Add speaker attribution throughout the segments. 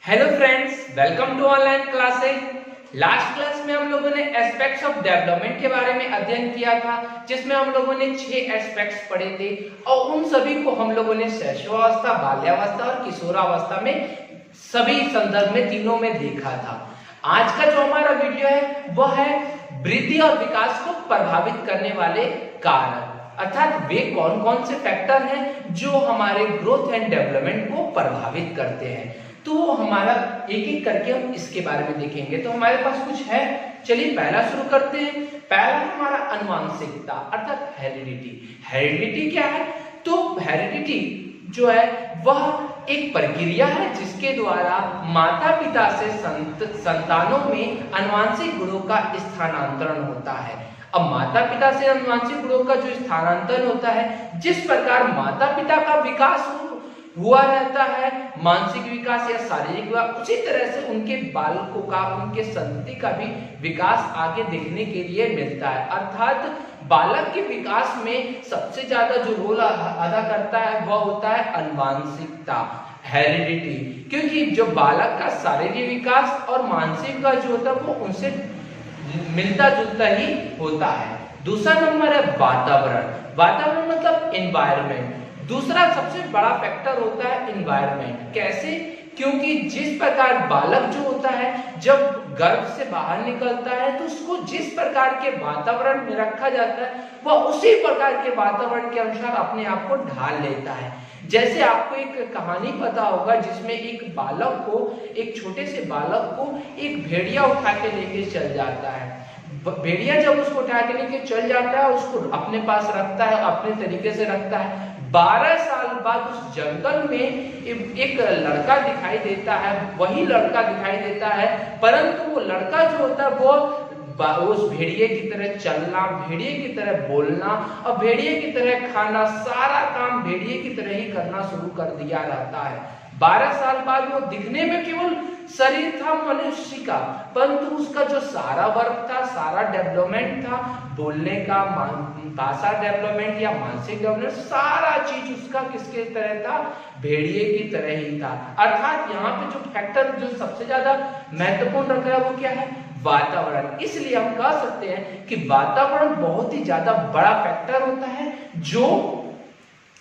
Speaker 1: Hello friends, welcome to online classes. Last class में हम लोगों ने एस्पेक्ट्स ऑफ डेवलपमेंट के बारे में अध्ययन किया था, जिसमें हम लोगों ने 6 एस्पेक्ट्स पढ़े थे और उन सभी को हम लोगों ने शैशवावस्था, बाल्यावस्था और किशोरावस्था में सभी संदर्भ में तीनों में देखा था। आज का जो हमारा वीडियो है वह है वृद्धि और विकास को प्रभावित करने वाले कारक, अर्थात वे कौन कौन से फैक्टर हैं जो हमारे ग्रोथ एंड डेवलपमेंट को प्रभावित करते हैं। तो हमारा एक एक करके हम इसके बारे में देखेंगे। तो हमारे पास कुछ है, चलिए पहला शुरू करते हैं। पहला हमारा अनुवांशिकता अर्थात हेरिडिटी। हेरिडिटी क्या है? तो हेरिडिटी जो है वह एक प्रक्रिया है जिसके द्वारा माता पिता से संतानों में अनुवांशिक गुणों का स्थानांतरण होता है। अब माता पिता से अनुवांशिक गुणों का जो स्थानांतरण होता है, जिस प्रकार माता पिता का विकास हुआ रहता है, मानसिक विकास या शारीरिक विकास, उसी तरह से उनके बालकों का, उनके संतति का भी विकास आगे देखने के लिए मिलता है। अर्थात बालक के विकास में सबसे ज्यादा जो रोल अदा करता है वह होता है अनुवांशिकता, हेरिडिटी, क्योंकि जो बालक का शारीरिक विकास और मानसिक विकास जो होता है वो उनसे मिलता जुलता ही होता है। दूसरा नंबर है वातावरण। वातावरण मतलब एनवायरनमेंट। दूसरा सबसे बड़ा फैक्टर होता है एनवायरनमेंट। कैसे? क्योंकि जिस प्रकार बालक जो होता है जब गर्भ से बाहर निकलता है तो उसको जिस प्रकार के वातावरण में रखा जाता है वह उसी प्रकार के वातावरण के अनुसार अपने आप को ढाल लेता है। जैसे आपको एक कहानी पता होगा जिसमें एक बालक को, एक छोटे से बालक को एक भेड़िया उठा के लेके चल जाता है। भेड़िया जब उसको उठा के लेके चल जाता है, उसको अपने पास रखता है, अपने तरीके से रखता है। 12 साल बाद उस जंगल में एक लड़का दिखाई देता है, वही लड़का दिखाई देता है, परंतु वो लड़का जो होता है वो उस भेड़िए की तरह चलना, भेड़िए की तरह बोलना और भेड़िए की तरह खाना, सारा काम भेड़िए की तरह ही करना शुरू कर दिया रहता है। 12 साल बाद वो दिखने में केवल शरीर था मनुष्य का, परंतु उसका जो सारा वर्क था, सारा डेवलपमेंट था, बोलने का, भाषा डेवलपमेंट या मानसिक डेवलपमेंट, सारा चीज उसका किसके तरह था? भेड़िए की तरह ही था। अर्थात यहाँ पे जो फैक्टर जो सबसे ज्यादा महत्वपूर्ण रख रहा है वो क्या है? वातावरण। इसलिए हम कह सकते हैं कि वातावरण बहुत ही ज्यादा बड़ा फैक्टर होता है जो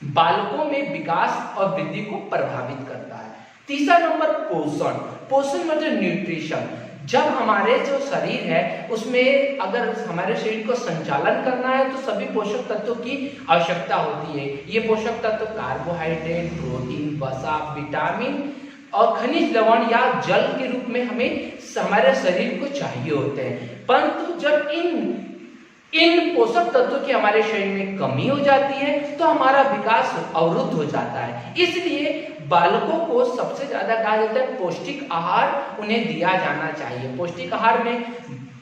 Speaker 1: बालकों में विकास और वृद्धि को प्रभावित करता है। तीसरा नंबर पोषण। पोषण मतलब न्यूट्रिशन। जब हमारे जो शरीर है उसमें अगर हमारे शरीर को संचालन करना है तो सभी पोषक तत्वों की आवश्यकता होती है। ये पोषक तत्व कार्बोहाइड्रेट, प्रोटीन, वसा, विटामिन और खनिज लवण या जल के रूप में हमें हमारे शरीर को चाहिए होते हैं। परंतु जब इन पोषक तत्वों की हमारे शरीर में कमी हो जाती है तो हमारा विकास अवरुद्ध हो जाता है। इसलिए बालकों को सबसे ज्यादा कहा जाता है पौष्टिक आहार उन्हें दिया जाना चाहिए। पौष्टिक आहार में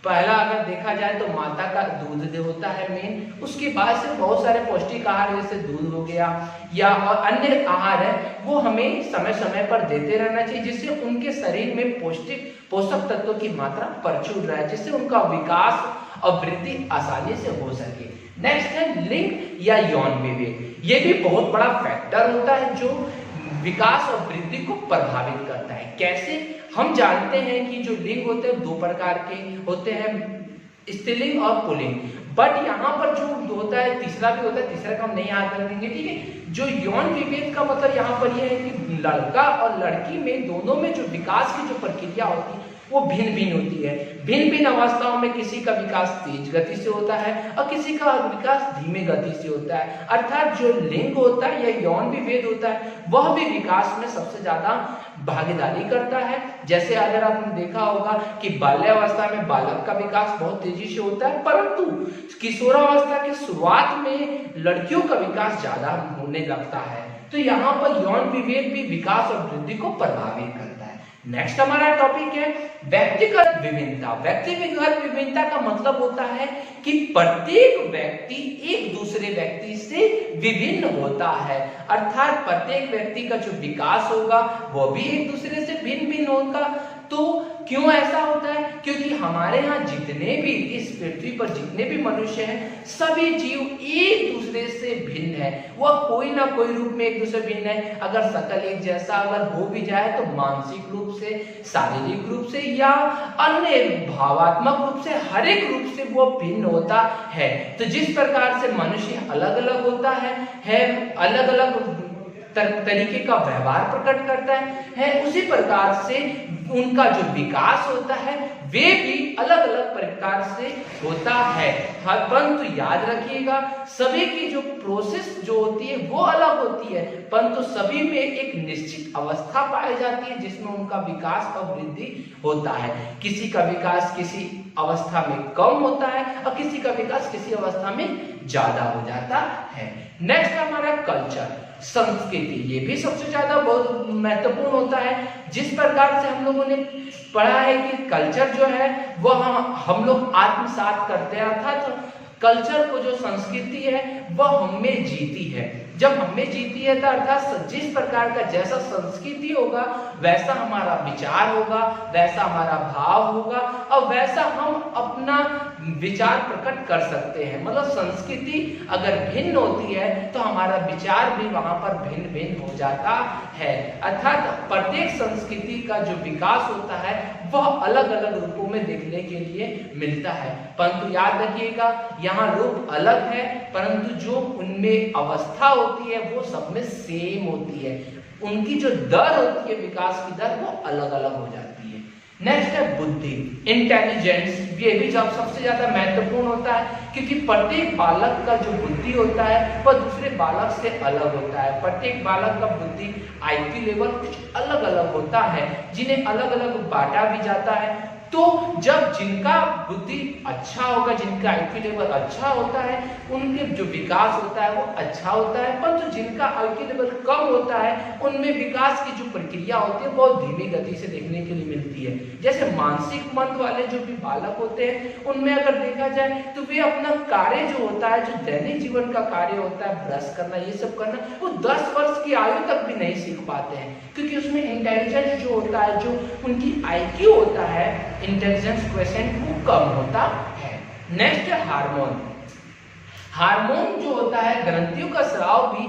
Speaker 1: पहला अगर देखा जाए तो माता का दूध होता है मेन, उसके बाद से बहुत सारे पौष्टिक आहार जैसे दूध हो गया या अन्य आहार है वो हमें समय समय पर देते रहना चाहिए, जिससे उनके शरीर में पोषक तत्वों की मात्रा प्रचुर रहे, जिससे उनका विकास और वृद्धि आसानी से हो सके। नेक्स्ट है लिंग या यौन विवेक। ये भी बहुत बड़ा फैक्टर होता है जो विकास और वृद्धि को प्रभावित करता है। कैसे? हम जानते हैं कि जो लिंग होते हैं 2 प्रकार के होते हैं, स्त्रीलिंग और पुल्लिंग, बट यहाँ पर जो होता है तीसरा भी होता है, तीसरा का हम नहीं याद रखेंगे, ठीक है। जो यौन विभेद का मतलब यहाँ पर यह है कि लड़का और लड़की में दोनों में जो विकास की जो प्रक्रिया होती है वो भिन्न भिन्न होती है। भिन्न भिन्न अवस्थाओं में किसी का विकास तेज गति से होता है और किसी का विकास धीमे गति से होता है। अर्थात जो लिंग होता है या यौन विभेद होता है वह भी विकास में सबसे ज्यादा भागीदारी करता है। जैसे अगर आपने देखा होगा कि बाल्यावस्था में बालक का विकास बहुत तेजी से होता है, परंतु किशोरावस्था की शुरुआत में लड़कियों का विकास ज्यादा होने लगता है। तो यहाँ पर यौन विभेद भी विकास और वृद्धि को प्रभावित करता है। नेक्स्ट हमारा टॉपिक है व्यक्तिगत विभिन्नता। व्यक्तिगत विभिन्नता का मतलब होता है कि प्रत्येक व्यक्ति एक दूसरे व्यक्ति से विभिन्न होता है। अर्थात प्रत्येक व्यक्ति का जो विकास होगा वो भी एक दूसरे से भिन्न भिन्न होगा। तो क्यों ऐसा होता है? क्योंकि हमारे यहाँ जितने भी इस पृथ्वी पर जितने भी मनुष्य हैं सभी जीव एक दूसरे से भिन्न है। वह कोई ना कोई रूप में एक दूसरे भिन्न है। अगर शकल एक जैसा अगर हो भी जाए तो मानसिक रूप से, शारीरिक रूप से या अन्य भावात्मक रूप से, हर एक रूप से वो भिन्न होता है। तो जिस प्रकार से मनुष्य अलग अलग होता है अलग अलग तरीके का व्यवहार प्रकट करता है उसी प्रकार से उनका जो विकास होता है वे भी अलग अलग प्रकार से होता है। परंतु याद रखिएगा सभी की जो प्रोसेस जो होती है वो अलग होती है, परंतु सभी में एक निश्चित अवस्था पाई जाती है जिसमें उनका विकास और वृद्धि होता है। किसी का विकास किसी अवस्था में कम होता है और किसी का विकास किसी अवस्था में ज्यादा हो जाता है। नेक्स्ट हमारा कल्चर, संस्कृति। ये भी सबसे ज्यादा बहुत महत्वपूर्ण होता है। जिस प्रकार से हम लोगों ने पढ़ा है कि कल्चर जो है वह हम लोग आत्मसात करते हैं, अर्थात कल्चर को जो संस्कृति है वह हमें जीती है। जब हमें जीती है तो अर्थात जिस प्रकार का जैसा संस्कृति होगा वैसा हमारा विचार होगा, वैसा हमारा भाव होगा और वैसा हम अपना विचार प्रकट कर सकते हैं। मतलब संस्कृति अगर भिन्न होती है तो हमारा विचार भी वहां पर भिन्न भिन्न हो जाता है। अर्थात प्रत्येक संस्कृति का जो विकास होता है वह अलग अलग रूपों में देखने के लिए मिलता है, परंतु याद रखिएगा यहाँ रूप अलग है परंतु जो उनमें अवस्था होती है वो सब में सेम होती है। उनकी जो दर होती है विकास की दर वो अलग अलग हो जाती है। नेक्स्ट है बुद्धि, इंटेलिजेंस। ये भी जब सबसे ज्यादा महत्वपूर्ण होता है क्योंकि प्रत्येक बालक का जो बुद्धि होता है वह दूसरे बालक से अलग होता है। प्रत्येक बालक का बुद्धि IQ लेवल कुछ अलग अलग होता है जिन्हें अलग अलग बांटा भी जाता है। तो जब जिनका बुद्धि अच्छा होगा, जिनका IQ लेवल अच्छा होता है उनके जो विकास होता है वो अच्छा होता है, परंतु जिनका IQ लेवल कम होता है उनमें विकास की जो प्रक्रिया होती है बहुत धीमी गति से देखने के लिए मिलती है। जैसे मानसिक मंद वाले जो भी बालक होते हैं उनमें अगर देखा जाए तो वे अपना कार्य जो होता है, जो दैनिक जीवन का कार्य होता है, ब्रश करना ये सब करना, वो 10 वर्ष की आयु तक भी नहीं सीख पाते हैं क्योंकि उसमें इंटेलिजेंस जो होता है, जो उनकी IQ होता है, इंटेलिजेंस क्वेश्चन वो कम होता है। नेक्स्ट है हार्मोन। हार्मोन जो होता है ग्रंथियों का स्राव भी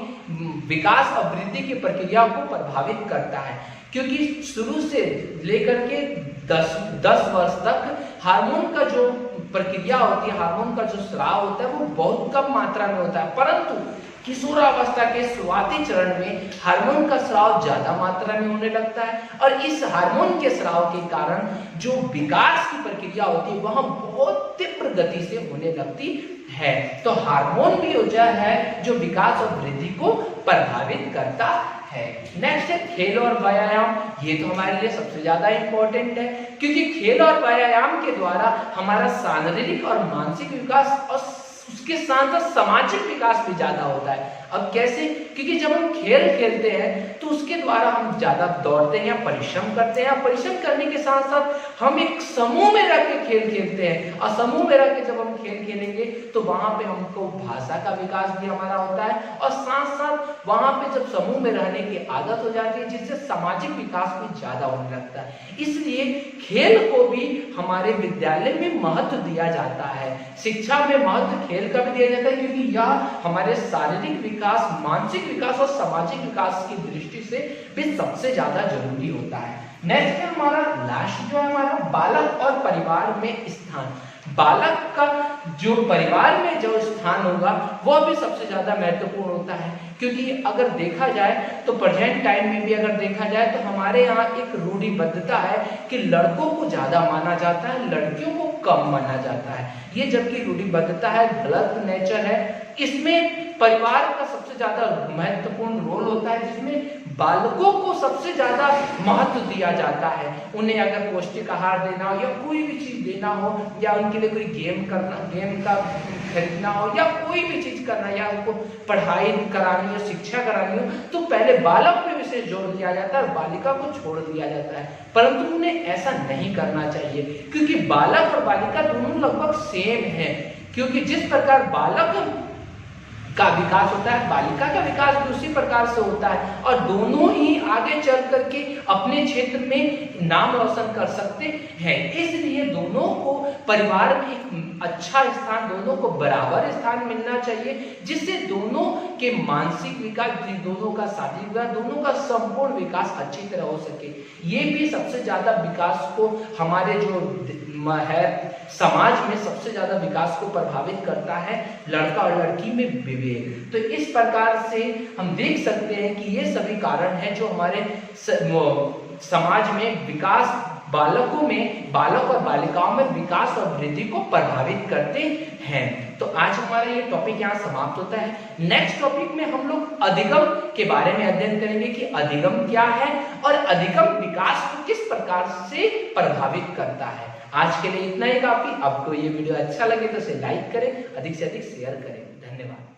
Speaker 1: विकास और वृद्धि की प्रक्रिया को प्रभावित करता है क्योंकि शुरू से लेकर के 10 वर्ष तक हार्मोन का जो प्रक्रिया होती है, हार्मोन का जो स्राव होता है वो बहुत कम मात्रा में होता है, परंतु किशोरावस्था के शुरुआती चरण में हार्मोन का स्राव ज्यादा मात्रा में होने लगता है और इस हार्मोन के स्राव के कारण जो विकास की प्रक्रिया होती है वह बहुत तीव्र गति से होने लगती है। तो हार्मोन भी ऊर्जा है जो विकास और वृद्धि को प्रभावित करता है। नेक्स्ट है खेल और व्यायाम। ये तो हमारे लिए सबसे ज्यादा इंपॉर्टेंट है क्योंकि खेल और व्यायाम के द्वारा हमारा शारीरिक और मानसिक विकास और उसके साथ साथ सामाजिक विकास भी ज्यादा होता है। अब कैसे? क्योंकि जब हम खेल खेलते हैं तो उसके द्वारा हम ज्यादा दौड़ते हैं, परिश्रम करते हैं। परिश्रम करने के साथ साथ हम एक समूह में रह के खेल खेलते हैं और समूह में रह के जब हम खेल खेलेंगे तो वहां पे हमको भाषा का विकास भी हमारा होता है और साथ साथ वहां पे जब समूह में रहने की आदत हो जाती है जिससे सामाजिक विकास भी ज्यादा होने लगता है। इसलिए खेल को भी हमारे विद्यालय में महत्व दिया जाता है। शिक्षा में महत्व खेल का भी दिया जाता है क्योंकि यह हमारे शारीरिक विकास, मानसिक विकास और सामाजिक विकास की दृष्टि से भी सबसे ज्यादा जरूरी होता है। नेक्स्ट है हमारा लास्ट जो है हमारा बालक और परिवार में स्थान। बालक का जो परिवार में जो स्थान होगा वह भी सबसे ज्यादा महत्वपूर्ण होता है क्योंकि अगर देखा जाए तो प्रेजेंट टाइम में भी अगर देखा जाए तो हमारे यहाँ एक रूढ़िबद्धता है कि लड़कों को ज्यादा माना जाता है, लड़कियों को कम माना जाता है। ये जबकि रूढ़िबद्धता है, गलत नेचर है। इसमें परिवार का सबसे ज्यादा महत्वपूर्ण रोल होता है जिसमें बालकों को सबसे ज्यादा महत्व दिया जाता है। उन्हें अगर पौष्टिक आहार देना हो या कोई भी चीज देना हो या उनके लिए कोई गेम का खरीदना हो या कोई भी चीज करना या उनको पढ़ाई करानी हो, शिक्षा करानी हो तो पहले बालक पे विशेष जोर दिया जाता है और बालिका को छोड़ दिया जाता है। परंतु उन्हें ऐसा नहीं करना चाहिए क्योंकि बालक और बालिका दोनों लगभग सेम है। क्योंकि जिस प्रकार बालक का विकास होता है बालिका का विकास भी उसी प्रकार से होता है और दोनों ही आगे चल करके अपने क्षेत्र में नाम रोशन कर सकते हैं। इसलिए दोनों दोनों को परिवार में एक अच्छा स्थान, दोनों को बराबर स्थान मिलना चाहिए, जिससे दोनों के मानसिक विकास, दोनों का शारीरिक विकास, दोनों का संपूर्ण विकास अच्छी तरह हो सके। ये भी सबसे ज्यादा विकास को, हमारे जो है समाज में सबसे ज्यादा विकास को प्रभावित करता है, लड़का और लड़की में विवेक। तो इस प्रकार से हम देख सकते हैं कि ये सभी कारण हैं जो हमारे समाज में विकास, बालकों में, बालक और बालिकाओं में विकास और वृद्धि को प्रभावित करते हैं। तो आज हमारा ये टॉपिक यहाँ समाप्त होता है। नेक्स्ट टॉपिक में हम लोग अधिगम के बारे में अध्ययन करेंगे कि अधिगम क्या है और अधिगम विकास को किस प्रकार से प्रभावित करता है। आज के लिए इतना ही काफी। आपको ये वीडियो अच्छा लगे तो इसे लाइक करें, अधिक से अधिक शेयर करें। धन्यवाद।